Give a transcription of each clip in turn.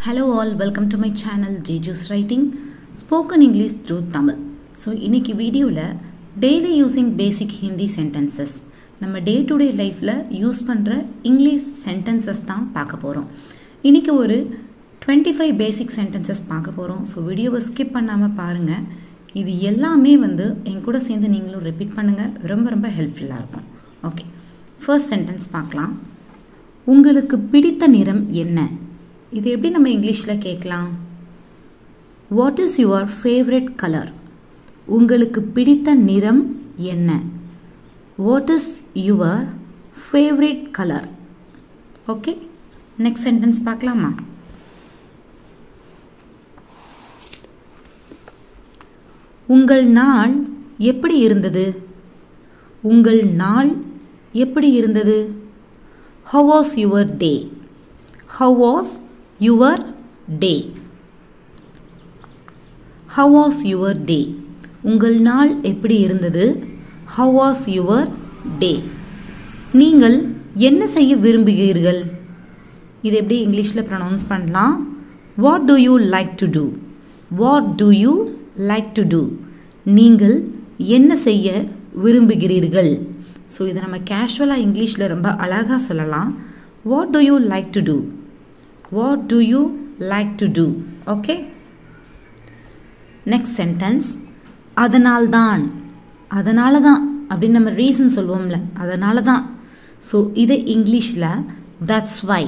Hello all, welcome to my channel Jeju's Writing Spoken English through Tamil. So இன்னைக்கு வீடியோல daily using basic Hindi sentences நம்ம day to day lifeல use பண்ற English sentences தான் பார்க்க போறோம். இன்னைக்கு ஒரு 25 basic sentences பார்க்க போறோம். So வீடியோவை skip பண்ணாம பாருங்க. இது எல்லாமே என் கூட சேர்ந்து நீங்களும் ரிப்பீட் பண்ணுங்க. ரொம்ப ஹெல்ப்ஃபுல்லா இருக்கும். ஓகே. ஃபர்ஸ்ட் சென்டென்ஸ் பார்க்கலாம். உங்களுக்கு பிடித்த நிறம் என்ன? இது எப்படி நம்ம இங்கிலீஷ்ல கேட்கலாம்? What is your favorite color? உங்களுக்கு பிடித்த நிறம் என்ன? What is your favorite color? Okay. Next sentence பார்க்கலாமா? உங்கள் நாள் எப்படி இருந்தது? உங்கள் நாள் எப்படி இருந்தது? How was your day? How was your day? How was your day? உங்கள் நாள் எப்படி இருந்தது? How was your day? நீங்கள் என்ன செய்ய விரும்புகிறீர்கள்? இது எப்படி இங்கிலீஷ்ல ப்ரொனவுன்ஸ் பண்ணலாம்? What do you like to do? What do you like to do? நீங்கள் என்ன செய்ய விரும்புகிறீர்கள்? ஸோ இதை நம்ம கேஷுவலாக இங்கிலீஷில் ரொம்ப அழகாக சொல்லலாம். What do you like to do? What do you like to do? Okay? Next sentence. அதனால்தான் அப்படின்னு நம்ம ரீசன் சொல்லுவோம்ல, அதனால தான். ஸோ இதை இங்கிலீஷில் that's why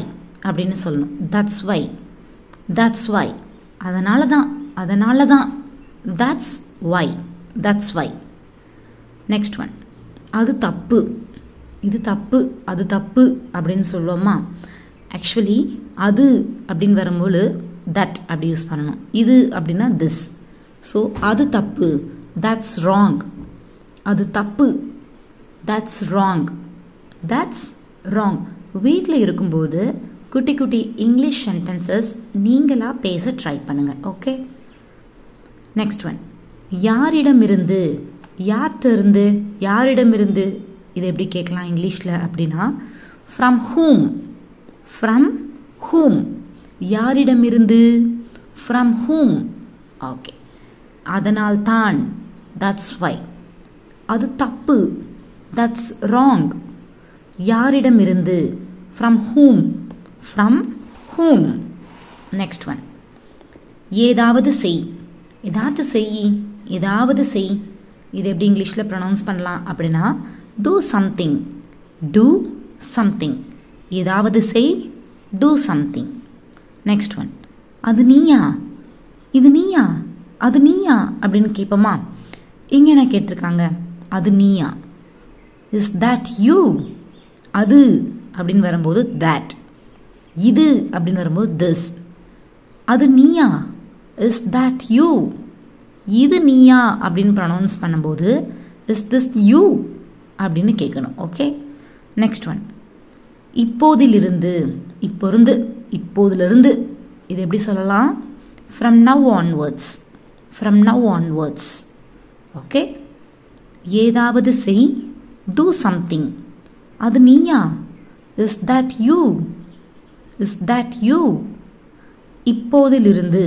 அப்படின்னு சொல்லணும். that's why அதனால தான் that's why. Next one. அது தப்பு, இது தப்பு, அது தப்பு அப்படின்னு சொல்லுவோமா? ஆக்சுவலி அது அப்படின்னு வரும்போது தட் அப்படி யூஸ் பண்ணணும். இது அப்படின்னா திஸ். ஸோ அது தப்பு, that's wrong. அது தப்பு, that's wrong. வீட்டில் இருக்கும்போது குட்டி குட்டி இங்கிலீஷ் சென்டென்சஸ் நீங்களாக பேச ட்ரை பண்ணுங்க. ஓகே. Next one. யாரிடமிருந்து இது எப்படி கேட்கலாம் இங்கிலீஷில் அப்படின்னா from whom யாரிடமிருந்து from whom. ஓகே. அதனால்தான் that's why. அது தப்பு, that's wrong. யாரிடமிருந்து from whom. Next one. ஏதாவது செய். இது எப்படி இங்கிலீஷில் ப்ரொனவுன்ஸ் பண்ணலாம் அப்படின்னா do something. ஏதாவது செய், do something. Next one. அது நீயா அப்படின்னு கேட்போமா? இங்கே என்ன கேட்டிருக்காங்க? அது நீயா. Is that you? அது அப்படின்னு வரும்போது that. இது அப்படின்னு வரும்போது this. அது நீயா? Is that you? இது நீயா அப்படின்னு ப்ரொனவுன்ஸ் பண்ணும்போது இஸ் திஸ் யூ அப்படின்னு கேட்கணும். ஓகே. Next one. இப்போதிலிருந்து இது எப்படி சொல்லலாம்? from now onwards. ஓகே. ஏதாவது செய், do something. அது நீயா? Is that you? இப்போதிலிருந்து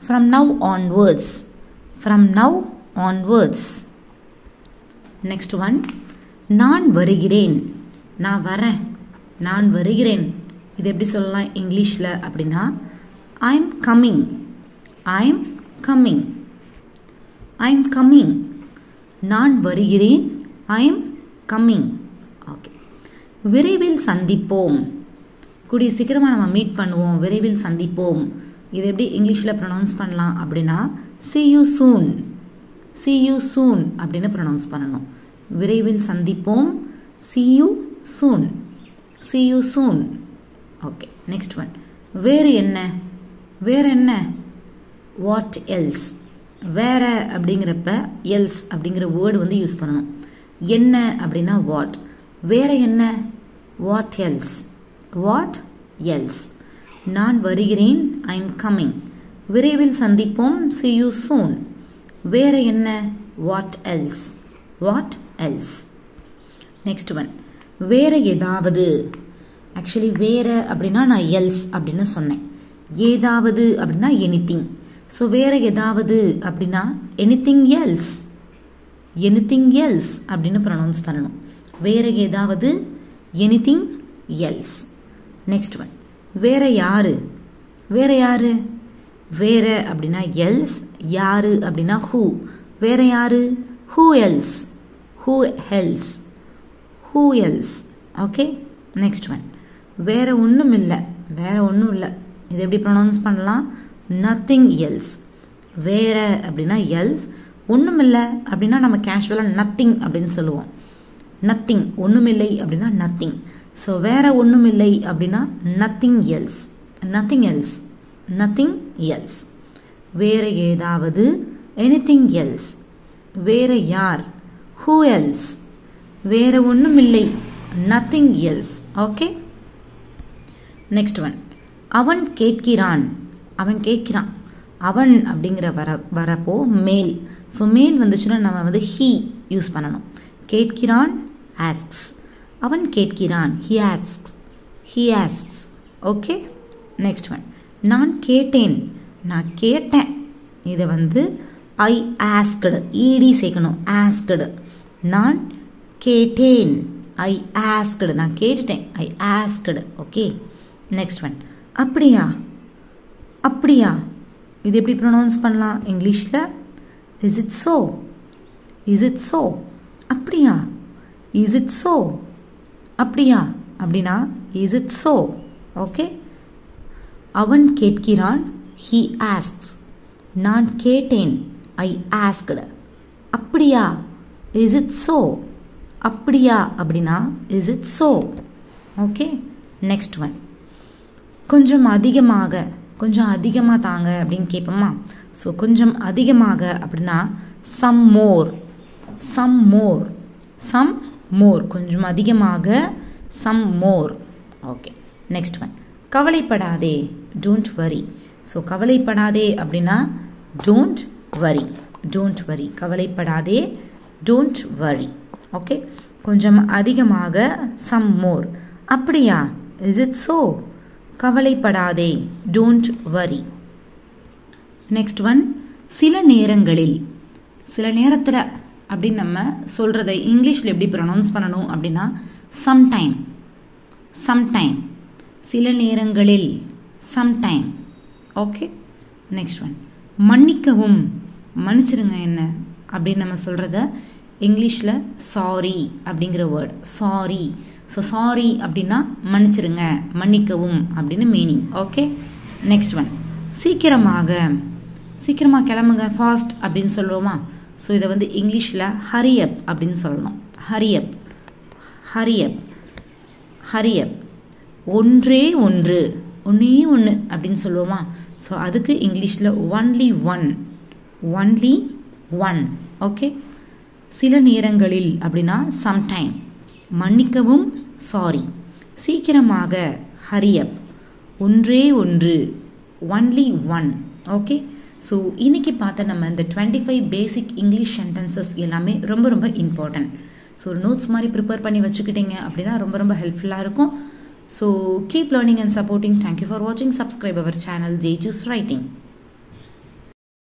from now onwards. Next one. நான் வருகிறேன். இது எப்படி சொல்லலாம் இங்கிலீஷில் அப்படின்னா I'm coming. நான் வருகிறேன், I'm coming. ஓகே. விரைவில் சந்திப்போம். கூடிய சீக்கிரமாக நம்ம மீட் பண்ணுவோம், விரைவில் சந்திப்போம். இது எப்படி இங்கிலீஷில் ப்ரொனவுன்ஸ் பண்ணலாம் அப்படின்னா see you soon அப்படின்னு ப்ரொனவுன்ஸ் பண்ணணும். விரைவில் சந்திப்போம், see you soon. Okay. Next one. வேறு என்ன? what else? வேற அப்படிங்கிறப்ப else அப்படிங்கிற வேர்டு யூஸ் பண்ணணும். என்ன அப்படின்னா what. வேற என்ன? what else? நான் வருகிறேன், I'm coming. விரைவில் சந்திப்போம், see you soon. வேற என்ன? what else? Next one. வேற ஏதாவது. ஆக்சுவலி வேற அப்படின்னா நான் எல்ஸ் அப்படின்னு சொன்னேன். ஏதாவது அப்படின்னா எனிதிங். ஸோ வேறு ஏதாவது அப்படின்னா எனிதிங் எல்ஸ். எனிதிங் எல்ஸ் அப்படின்னு ப்ரொனவுன்ஸ் பண்ணணும். வேறு ஏதாவது எனிதிங் எல்ஸ். நெக்ஸ்ட் ஒன் வேறு யாரு. வேறு யாரு. வேறு அப்படின்னா எல்ஸ், யாரு அப்படின்னா ஹூ. வேறு யாரு. Who else. Who else. Who else. Okay. Next one வேறு ஒன்றும் இல்லை. வேறு ஒன்றும் இல்லை. இது எப்படி ப்ரொனவுன்ஸ் பண்ணலாம். Nothing else. வேறு அப்படின்னா எல்ஸ், ஒன்றும் இல்லை அப்படின்னா நம்ம கேஷுவலாக நத்திங் அப்படின்னு சொல்லுவோம். நத்திங் ஒன்றுமில்லை அப்படின்னா நத்திங். ஸோ வேறு ஒன்றும் இல்லை அப்படின்னா nothing else. Nothing else. Nothing else. வேறு ஏதாவது எனிதிங் எல்ஸ். வேறு யார். Who else. வேறு ஒன்றும் இல்லை nothing else. Okay. Next one அவன் கேட்கிறான். அவன் கேட்கிறான். அவன் அப்படிங்கிற வரப்போ மேல். ஸோ மேல் வந்துச்சுன்னா நம்ம வந்து ஹீ யூஸ் பண்ணணும். கேட்கிறான் ஆஸ்க்ஸ். அவன் கேட்கிறான் he asks. He asks. Okay. Next one நான் கேட்டேன். நான் கேட்டேன். இதை வந்து ஐ ஆஸ்க்டு ஈடி சேர்க்கணும். ஆஸ்க்டு. நான் கேட்டேன். I asked. நான் கேட்டுட்டேன். I asked. Okay. Next one அப்படியா. அப்படியா இது எப்படி ப்ரொனவுன்ஸ் பண்ணலாம் இங்கிலீஷில். Is it so. Is it so. அப்படியா. Is it so. அப்படியா அப்படின்னா இஸ் இட் ஸோ. ஓகே. அவன் கேட்கிறான் ஹி ஆஸ்க்ஸ். நான் கேட்டேன் ஐ ஆஸ்க்டு. அப்படியா இஸ் இட் ஸோ. அப்படியா அப்படின்னா is it so. Okay. Next one கொஞ்சம் அதிகமாக. கொஞ்சம் அதிகமாக தாங்க அப்படின்னு கேட்போமா. ஸோ கொஞ்சம் அதிகமாக அப்படின்னா some more. Some more. Some more. கொஞ்சம் அதிகமாக some more. Okay. Next one கவலைப்படாதே. Don't worry. ஸோ கவலைப்படாதே அப்படின்னா டோன்ட் வரி. Don't worry. கவலைப்படாதே டோன்ட் வரி. ஓகே. கொஞ்சம் அதிகமாக சம் மோர். அப்படியா இஸ் இட் ஸோ. கவலைப்படாதே டோன்ட் வரி. நெக்ஸ்ட் ஒன் சில நேரங்களில். சில நேரத்தில் அப்படின்னு நம்ம சொல்கிறத இங்கிலீஷில் எப்படி ப்ரொனவுன்ஸ் பண்ணணும் அப்படின்னா சம்டைம். சம்டைம். சில நேரங்களில். சம்டைம். ஓகே. நெக்ஸ்ட் ஒன் மன்னிக்கவும். மன்னிச்சிருங்க என்ன அப்படின்னு நம்ம சொல்கிறத இங்கிலீஷில் சாரி அப்படிங்கிற வேர்ட். சாரி. ஸோ சாரி அப்படின்னா மன்னிச்சிருங்க, மன்னிக்கவும் அப்படின்னு மீனிங். ஓகே. நெக்ஸ்ட் ஒன் சீக்கிரமாக. சீக்கிரமாக கிளம்புங்க ஃபாஸ்ட் அப்படின்னு சொல்லுவோமா. ஸோ இதை வந்து இங்கிலீஷில் ஹரி அப் அப்படின்னு சொல்லணும். ஹரி அப். ஹரி அப். ஹரி அப். ஒன்றே ஒன்று. ஒன்றே ஒன்று அப்படின்னு சொல்லுவோமா. ஸோ அதுக்கு இங்கிலீஷில் only one. Only one. Okay. சில நேரங்களில் அப்படின்னா சம்டைம். மன்னிக்கவும் சாரி. சீக்கிரமாக ஹரி அப். ஒன்றே ஒன்று ஒன்லி ஒன். ஓகே. ஸோ இன்றைக்கி பார்த்த நம்ம இந்த 25 பேசிக் இங்கிலீஷ் சென்டென்சஸ் எல்லாமே ரொம்ப ரொம்ப இம்பார்ட்டன்ட். ஸோ நோட்ஸ் மாதிரி ப்ரிப்பேர் பண்ணி வச்சுக்கிட்டீங்க அப்படின்னா ரொம்ப ரொம்ப ஹெல்ப்ஃபுல்லாக இருக்கும். So keep learning and supporting. Thank you for வாட்சிங். Subscribe our channel J juice writing.